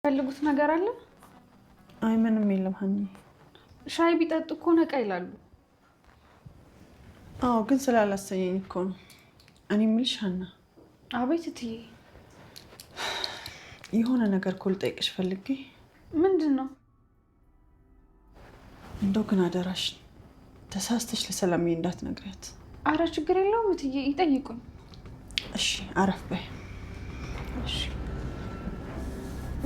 ፈልጉት ነገር አለ? አይ ምንም የለም ሀኒ። ሻይ ቢጠጡ እኮ ነቃ ይላሉ። አዎ ግን ስላላሰኘኝ እኮ ነው። እኔ የምልሽ ሀና። አቤት እትዬ። የሆነ ነገር እኮ ልጠይቅሽ ፈልጌ። ምንድን ነው? እንደው ግን አደራሽ ተሳስተሽ ለሰላምዬ እንዳትነግሪያት። አረ ችግር የለውም እትዬ፣ ይጠይቁኝ። እሺ አረፍ በይ። እሺ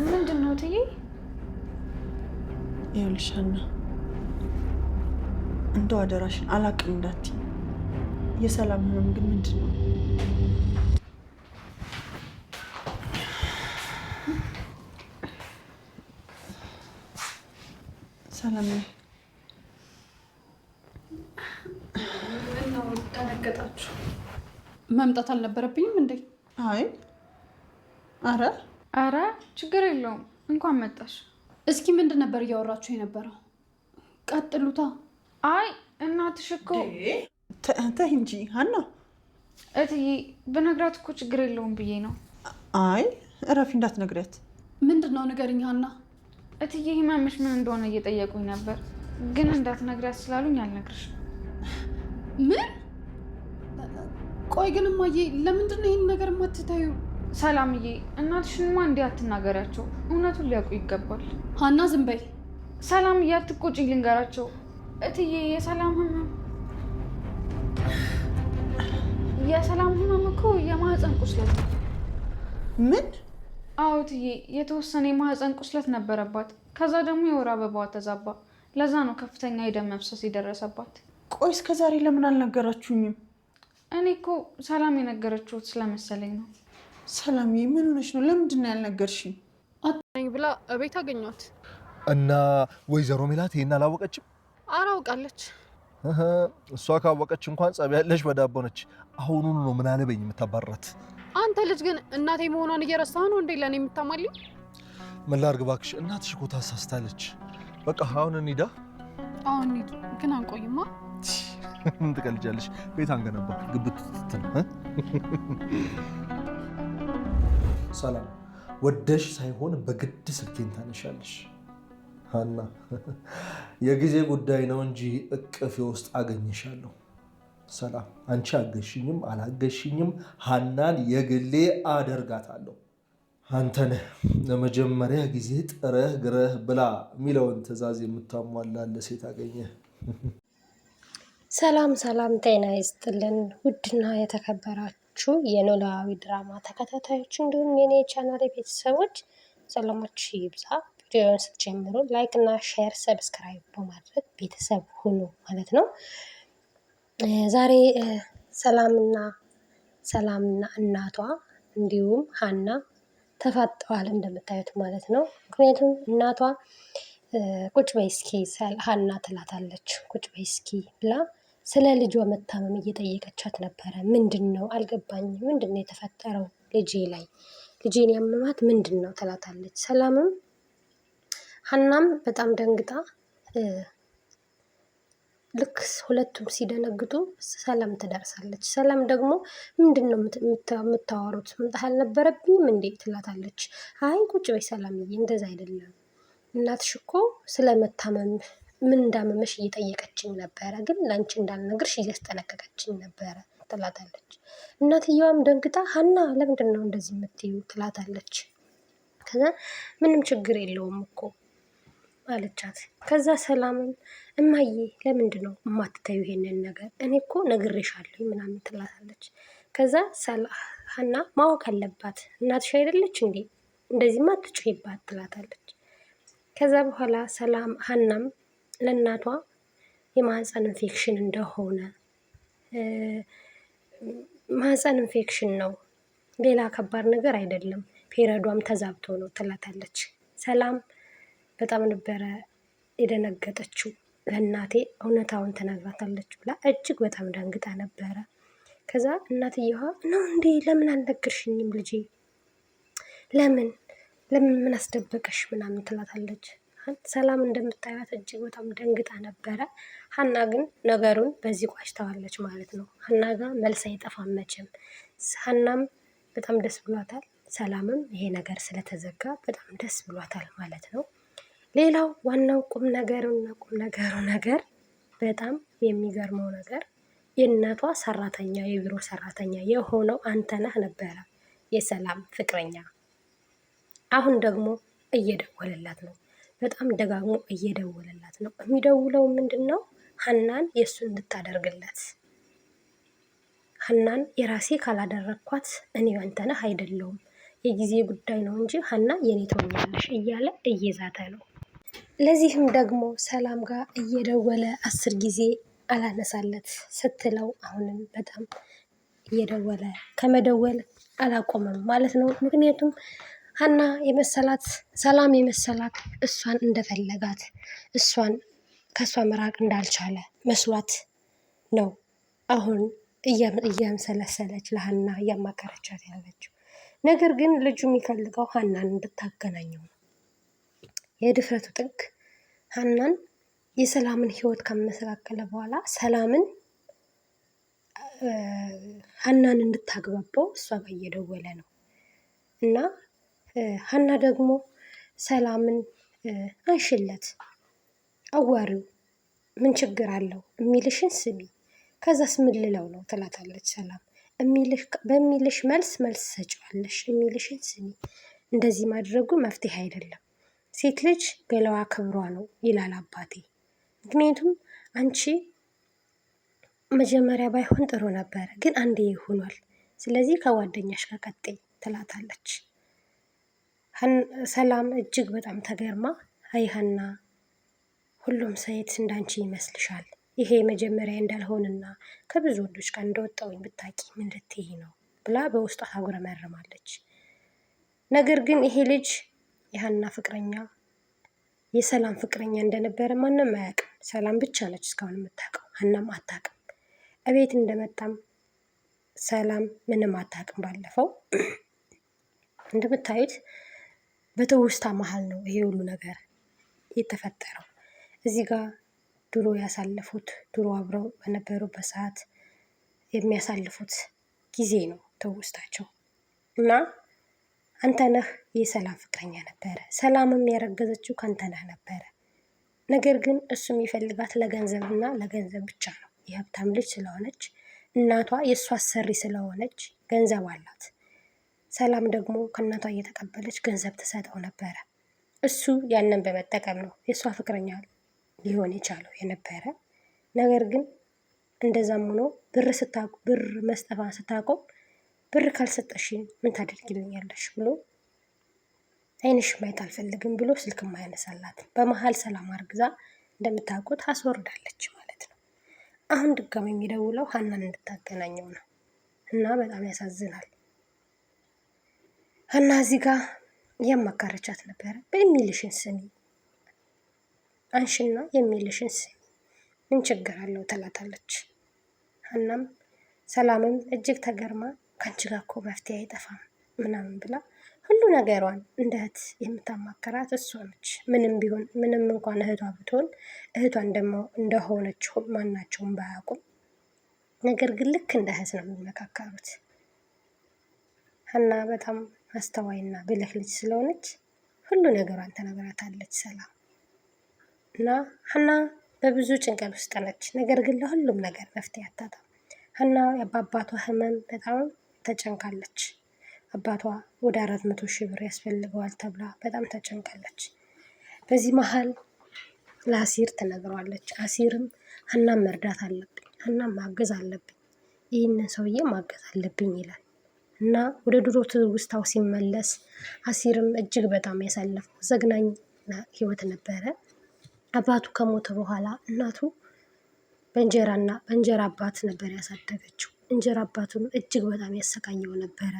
ምንድን ነው እትዬ? ይኸውልሽ ሀና፣ እንደው አደራሽን አላቅም እንዳትዪ። የሰላም ህመም ግን ምንድን ነው? ሰላምዬ ምነው ደነገጣችሁ? መምጣት አልነበረብኝም እንዴ? አይ አረ ችግር የለውም እንኳን መጣሽ። እስኪ ምንድን ነበር እያወራችሁ የነበረው? ቀጥሉታ። አይ እናትሽ እኮ ተይ እንጂ ሀና። እትዬ ብነግራት እኮ ችግር የለውም ብዬ ነው። አይ እረፊ እንዳትነግሪያት። ምንድን ነው ንገሪኝ ሀና። እትዬ ህመምሽ ምን እንደሆነ እየጠየቁኝ ነበር፣ ግን እንዳትነግሪያት ስላሉኝ አልነግርሽም። ምን? ቆይ ግን እማዬ ለምንድን ነው ይህን ነገር የማትታዩ? ሰላምዬ እናትሽንማ እንዲህ አትናገሪያቸው፣ እውነቱን ሊያውቁ ይገባል። ሀና ዝም በይ። ሰላምዬ አትቆጪ፣ ልንገራቸው። እትዬ የሰላም ህመም እኮ የማህፀን ቁስለት ነው። ምን? አዎ እትዬ የተወሰነ የማህፀን ቁስለት ነበረባት። ከዛ ደግሞ የወር አበባዋ ተዛባ። ለዛ ነው ከፍተኛ የደም መፍሰስ የደረሰባት። ቆይ እስከ ዛሬ ለምን አልነገራችሁኝም? እኔ እኮ ሰላም የነገረችሁት ስለመሰለኝ ነው። ሰላምዬ ምን ሆነሽ ነው? ለምንድን ነው ያልነገርሽኝ? አትነኝ ብላ እቤት አገኘኋት እና ወይዘሮ ሜላት ይሄን አላወቀችም? አራውቃለች። እሷ ካወቀች እንኳን ጸብ ያለሽ በዳቦ ነች። አሁኑኑ ነው ምን አለበኝ የምታባራት። አንተ ልጅ ግን እናቴ መሆኗን እየረሳህ ነው እንዴ ለኔ የምታማልኝ? ምን ላድርግ እባክሽ፣ እናትሽ እኮ ታሳስታለች። በቃ አሁን እንሂዳ። አሁን እንሂድ። ግን አንቆይማ። ምን ትቀልጃለሽ? ቤት አንገነባ ግብት ትትን። ሰላም ወደሽ ሳይሆን በግድ ስልኬን ታነሻለሽ። ሀና የጊዜ ጉዳይ ነው እንጂ እቅፌ ውስጥ አገኘሻለሁ። ሰላም አንቺ አገሽኝም አላገሽኝም ሀናን የግሌ አደርጋታለሁ። አንተ ነህ ለመጀመሪያ ጊዜ ጥረህ ግረህ ብላ የሚለውን ትዕዛዝ የምታሟላለ ሴት አገኘ። ሰላም ሰላም፣ ጤና ይስጥልን ውድና የተከበራችሁ የኖላዊ ድራማ ተከታታዮች እንዲሁም የኔ ቻናል ቤተሰቦች ሰላማችሁ ይብዛ። ቪዲዮውን ስትጀምሩ ላይክ እና ሼር ሰብስክራይብ በማድረግ ቤተሰብ ሁኑ ማለት ነው። ዛሬ ሰላምና እናቷ እንዲሁም ሀና ተፋጠዋል እንደምታዩት ማለት ነው። ምክንያቱም እናቷ ቁጭ በይ እስኪ ሀና ትላታለች። ቁጭ በይ እስኪ ብላ ስለ ልጇ መታመም እየጠየቀቻት ነበረ። ምንድን ነው አልገባኝም፣ ምንድን ነው የተፈጠረው ልጄ ላይ፣ ልጄን ያመማት ምንድን ነው ትላታለች። ሰላምም ሀናም በጣም ደንግጣ ልክ ሁለቱም ሲደነግጡ ሰላም ትደርሳለች። ሰላም ደግሞ ምንድን ነው የምታወሩት? መምጣት አልነበረብኝም እንዴ ትላታለች። አይ ቁጭ በይ ሰላምዬ፣ እንደዛ አይደለም እናትሽ እኮ ስለመታመም ምን እንዳመመሽ እየጠየቀችኝ ነበረ፣ ግን ለአንቺ እንዳልነግርሽ እያስጠነቀቀችኝ ነበረ ትላታለች። እናትየዋም ደንግጣ ሀና ለምንድን ነው እንደዚህ የምትይው ትላታለች። ከዛ ምንም ችግር የለውም እኮ አለቻት። ከዛ ሰላምም እማዬ ለምንድን ነው የማትታዩ ይሄንን ነገር? እኔ እኮ ነግሬሻለሁ ምናምን ትላታለች። ከዛ ሀና ማወቅ አለባት እናትሽ አይደለች እንዴ? እንደዚህማ አትጩሂባት ትላታለች። ከዛ በኋላ ሀናም ለእናቷ የማህፀን ኢንፌክሽን እንደሆነ ማህፀን ኢንፌክሽን ነው፣ ሌላ ከባድ ነገር አይደለም፣ ፔሪዮዷም ተዛብቶ ነው ትላታለች። ሰላም በጣም ነበረ የደነገጠችው። ለእናቴ እውነታውን ትነግራታለች ብላ እጅግ በጣም ደንግጣ ነበረ። ከዛ እናትየዋ ነው እንዴ ለምን አልነገርሽኝም ልጄ? ለምን ምን አስደበቀሽ ምናምን ትላታለች። ሰላም እንደምታዩት እጅግ በጣም ደንግጣ ነበረ። ሀና ግን ነገሩን በዚህ ቋጭተዋለች ማለት ነው። ሀና ጋር መልስ አይጠፋም መቼም። ሀናም በጣም ደስ ብሏታል። ሰላምም ይሄ ነገር ስለተዘጋ በጣም ደስ ብሏታል ማለት ነው። ሌላው ዋናው ቁም ነገሩ ነገር በጣም የሚገርመው ነገር የእናቷ ሰራተኛ የቢሮ ሰራተኛ የሆነው አንተነህ ነበረ የሰላም ፍቅረኛ። አሁን ደግሞ እየደወለላት ነው። በጣም ደጋግሞ እየደወለላት ነው። የሚደውለው ምንድን ነው? ሀናን የእሱ እንድታደርግለት። ሀናን የራሴ ካላደረግኳት እኔ አንተነህ አይደለሁም፣ የጊዜ ጉዳይ ነው እንጂ ሀና የኔ ትሆኛለሽ እያለ እየዛተ ነው። ለዚህም ደግሞ ሰላም ጋር እየደወለ 10 ጊዜ አላነሳለት ስትለው አሁንም በጣም እየደወለ ከመደወል አላቆመም ማለት ነው። ምክንያቱም ሀና የመሰላት ሰላም የመሰላት እሷን እንደፈለጋት እሷን ከእሷ መራቅ እንዳልቻለ መስሏት ነው አሁን እያምሰለሰለች ለሀና እያማከረቻት ያለችው። ነገር ግን ልጁ የሚፈልገው ሀናን እንድታገናኘው ነው። የድፍረቱ ጥግ ሀናን የሰላምን ህይወት ካመሰቃቀለ በኋላ ሰላምን ሀናን እንድታግባባው እሷ ጋር እየደወለ ነው። እና ሀና ደግሞ ሰላምን አንሽለት፣ አዋሪው ምን ችግር አለው የሚልሽን ስሚ፣ ከዛስ ምን ልለው ነው ትላታለች ሰላም። በሚልሽ መልስ ሰጪዋለሽ፣ የሚልሽን ስሚ። እንደዚህ ማድረጉ መፍትሄ አይደለም። ሴት ልጅ ገላዋ ክብሯ ነው ይላል አባቴ። ምክንያቱም አንቺ መጀመሪያ ባይሆን ጥሩ ነበረ፣ ግን አንዴ ይሆኗል። ስለዚህ ከጓደኛሽ ጋር ቀጥይ ትላታለች። ሰላም እጅግ በጣም ተገርማ አይ ሀና፣ ሁሉም ሴት እንዳንቺ ይመስልሻል? ይሄ መጀመሪያ እንዳልሆንና ከብዙ ወንዶች ጋር እንደወጣውኝ ብታቂ ምን ልትይ ነው ብላ በውስጧ ታጉረመርማለች። ነገር ግን ይሄ ልጅ የሀና ፍቅረኛ የሰላም ፍቅረኛ እንደነበረ ማንም አያውቅም። ሰላም ብቻ ነች እስካሁን የምታውቀው፣ ሀናም አታውቅም። እቤት እንደመጣም ሰላም ምንም አታውቅም። ባለፈው እንደምታዩት በትውስታ መሀል ነው ይሄ ሁሉ ነገር የተፈጠረው። እዚህ ጋር ድሮ ያሳለፉት ድሮ አብረው በነበሩበት ሰዓት የሚያሳልፉት ጊዜ ነው ትውስታቸው። እና አንተነህ የሰላም ፍቅረኛ ነበረ። ሰላምም ያረገዘችው ከአንተነህ ነበረ። ነገር ግን እሱ የሚፈልጋት ለገንዘብና ለገንዘብ ብቻ ነው። የሀብታም ልጅ ስለሆነች እናቷ የእሷ አሰሪ ስለሆነች ገንዘብ አላት። ሰላም ደግሞ ከእናቷ እየተቀበለች ገንዘብ ትሰጠው ነበረ። እሱ ያንን በመጠቀም ነው የእሷ ፍቅረኛ ሊሆን የቻለው የነበረ። ነገር ግን እንደዛም ሆኖ ብር መስጠቷን ስታቆም ብር ካልሰጠሽኝ ምን ታደርጊልኛለሽ ብሎ ዓይንሽ ማየት አልፈልግም ብሎ ስልክ ማያነሳላት። በመሀል ሰላም አርግዛ እንደምታውቁት አስወርዳለች ማለት ነው። አሁን ድጋሚ የሚደውለው ሀናን እንድታገናኘው ነው እና በጣም ያሳዝናል። ሀና እዚህ ጋር እያማካረቻት ነበረ። በሚልሽን ስሚ አንሽና የሚልሽን ስሚ፣ ምን ችግር አለው ትላታለች። ሀናም ሰላምም እጅግ ተገርማ ከአንቺ ጋር እኮ መፍትሄ አይጠፋም ምናምን ብላ ሁሉ ነገሯን እንደ እህት የምታማከራት እሷ ነች። ምንም እንኳን እህቷ ብትሆን እህቷ እንደሆነች ማናቸውም ባያውቁም፣ ነገር ግን ልክ እንደ እህት ነው የሚመካከሩት። ሀና በጣም አስተዋይና ብልህ ልጅ ስለሆነች ሁሉ ነገሯን ተነግራታለች ሰላም። እና ሀና በብዙ ጭንቀት ውስጥ ነች። ነገር ግን ለሁሉም ነገር መፍትሄ አታጣም። ሀና በአባቷ ህመም በጣም ተጨንቃለች። አባቷ ወደ 400,000 ብር ያስፈልገዋል ተብላ በጣም ተጨንቃለች። በዚህ መሀል ለአሲር ትነግረዋለች። አሲርም ሀናን መርዳት አለብኝ፣ ሀናን ማገዝ አለብኝ፣ ይህንን ሰውዬ ማገዝ አለብኝ ይላል። እና ወደ ድሮ ትውስታው ሲመለስ አሲርም እጅግ በጣም ያሳለፈው ዘግናኝ ህይወት ነበረ። አባቱ ከሞተ በኋላ እናቱ በእንጀራ አባት ነበር ያሳደገችው። እንጀራ አባቱም እጅግ በጣም ያሰቃየው ነበረ።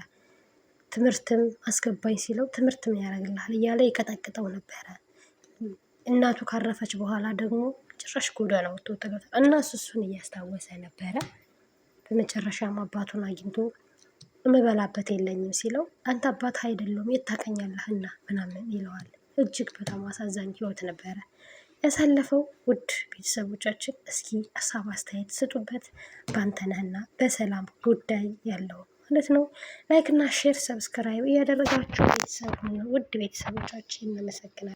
ትምህርትም አስገባኝ ሲለው ትምህርትም ያደርግልሃል እያለ ይቀጠቅጠው ነበረ። እናቱ ካረፈች በኋላ ደግሞ ጭራሽ ጎዳና ወጥቶ ጥሎታል። እናሱ እሱን እያስታወሰ ነበረ። በመጨረሻም አባቱን አግኝቶ እምበላበት የለኝም ሲለው አንተ አባት አይደለም የት ታውቀኛለህና ምናምን ይለዋል። እጅግ በጣም አሳዛኝ ህይወት ነበረ ያሳለፈው። ውድ ቤተሰቦቻችን እስኪ ሀሳብ አስተያየት ስጡበት። በአንተነህና በሰላም ጉዳይ ያለው ማለት ነው። ላይክ እና ሼር ሰብስክራይብ እያደረጋችሁ ቤተሰብ ውድ ቤተሰቦቻችን እናመሰግናለን።